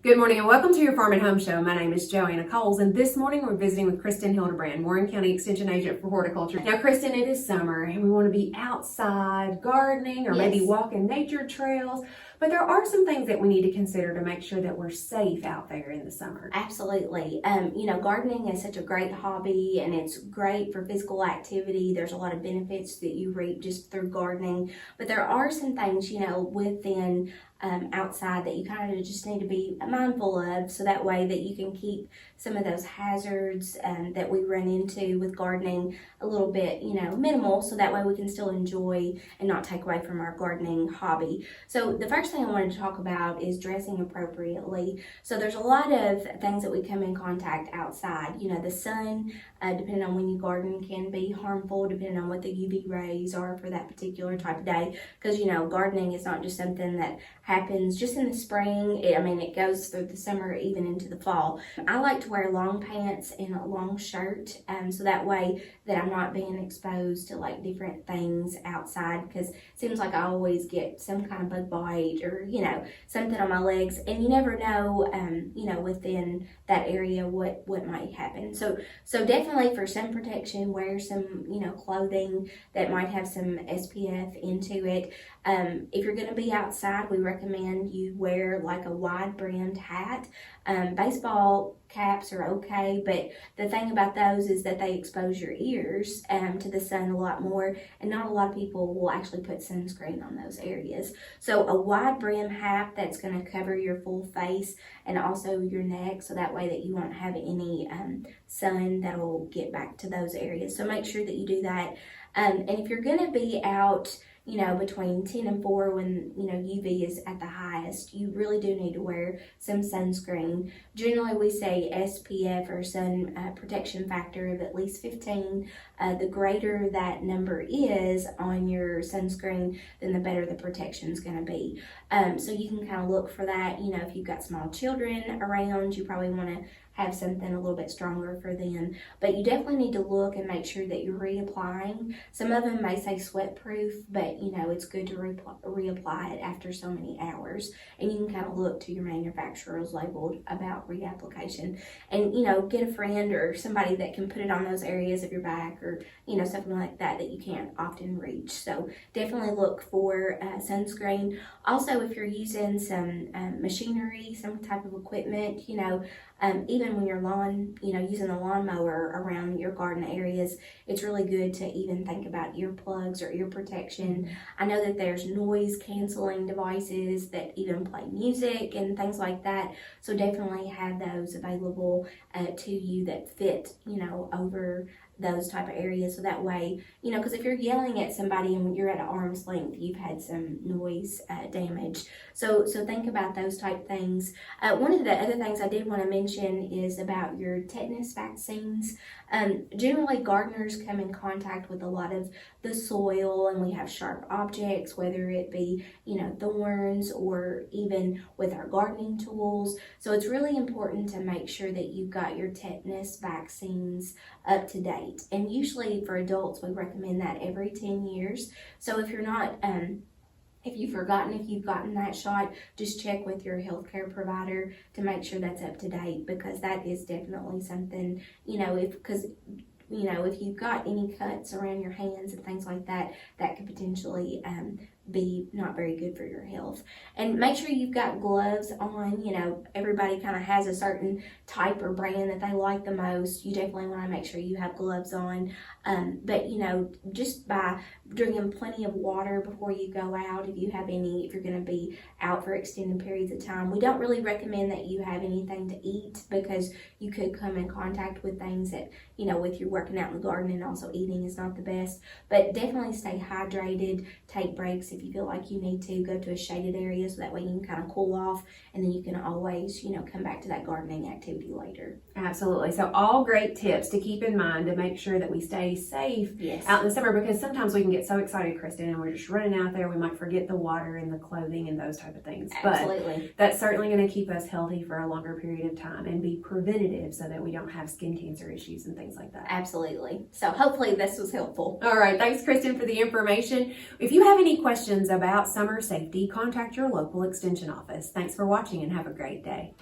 Good morning and welcome to your Farm and Home Show. My name is Joanna and this morning we're visiting with Kristin Hildabrand, Warren County Extension Agent for Horticulture. Now, Kristin, it is summer and we want to be outside gardening or maybe walking nature trails, but there are some things that we need to consider to make sure that we're safe out there in the summer. Absolutely. Gardening is such a great hobby and it's great for physical activity. There's a lot of benefits that you reap just through gardening, but there are some things, within outside that you kind of just need to be mindful of, so that way that you can keep some of those hazards that we run into with gardening a little bit, minimal, so that way we can still enjoy and not take away from our gardening hobby. So the first thing I wanted to talk about is dressing appropriately. So there's a lot of things that we come in contact outside. The sun, depending on when you garden, can be harmful depending on what the UV rays are for that particular type of day, because gardening is not just something that happens just in the spring. It goes through the summer, even into the fall. I like to wear long pants and a long shirt, so that way that I'm not being exposed to like different things outside, because it seems like I always get some kind of bug bite or something on my legs, and you never know within that area what might happen. So definitely for sun protection, wear some clothing that might have some SPF into it. If you're going to be outside, we recommend you wear like a wide brimmed hat. Baseball caps are okay, but the thing about those is that they expose your ears to the sun a lot more, and not a lot of people will actually put sunscreen on those areas. So a wide brim hat that's going to cover your full face and also your neck, so that way that you won't have any sun that will get back to those areas. So make sure that you do that. And if you're going to be out between 10 and 4 when, UV is at the highest, you really do need to wear some sunscreen. Generally, we say SPF or sun protection factor of at least 15. The greater that number is on your sunscreen, then the better the protection is going to be. So you can kind of look for that. If you've got small children around, you probably want to have something a little bit stronger for them. But you definitely need to look and make sure that you're reapplying. Some of them may say sweat proof, but it's good to reapply it after so many hours. And you can kind of look to your manufacturer's labeled about reapplication. And get a friend or somebody that can put it on those areas of your back, or something like that you can't often reach. So definitely look for sunscreen. Also, if you're using some machinery, some type of equipment, even when you're using the lawnmower around your garden areas, it's really good to even think about earplugs or ear protection. I know that there's noise canceling devices that even play music and things like that. So definitely have those available to you that fit, over those type of areas, so that way, because if you're yelling at somebody and when you're at an arm's length, you've had some noise damage. So think about those type things. One of the other things I did want to mention is about your tetanus vaccines. Generally, gardeners come in contact with a lot of the soil, and we have sharp objects, whether it be, thorns or even with our gardening tools. So it's really important to make sure that you've got your tetanus vaccines up to date. And usually for adults, we recommend that every 10 years. So if you're not, if you've forgotten if you've gotten that shot, just check with your healthcare provider to make sure that's up to date, because that is definitely something, if you've got any cuts around your hands and things like that, that could potentially be not very good for your health. And make sure you've got gloves on. Everybody kind of has a certain type or brand that they like the most. You definitely want to make sure you have gloves on. But just by drinking plenty of water before you go out, if you're going to be out for extended periods of time. We don't really recommend that you have anything to eat, because you could come in contact with things that, with your working out in the garden, and also eating is not the best. But definitely stay hydrated, take breaks if you feel like you need to, go to a shaded area, so that way you can kind of cool off, and then you can always, come back to that gardening activity later. Absolutely. So all great tips to keep in mind to make sure that we stay safe out in the summer, because sometimes we can get get so excited, Kristin, and we're just running out there, we might forget the water and the clothing and those type of things. Absolutely. But that's certainly going to keep us healthy for a longer period of time and be preventative so that we don't have skin cancer issues and things like that. Absolutely. So hopefully this was helpful. All right. Thanks, Kristin, for the information. If you have any questions about summer safety, contact your local extension office. Thanks for watching and have a great day.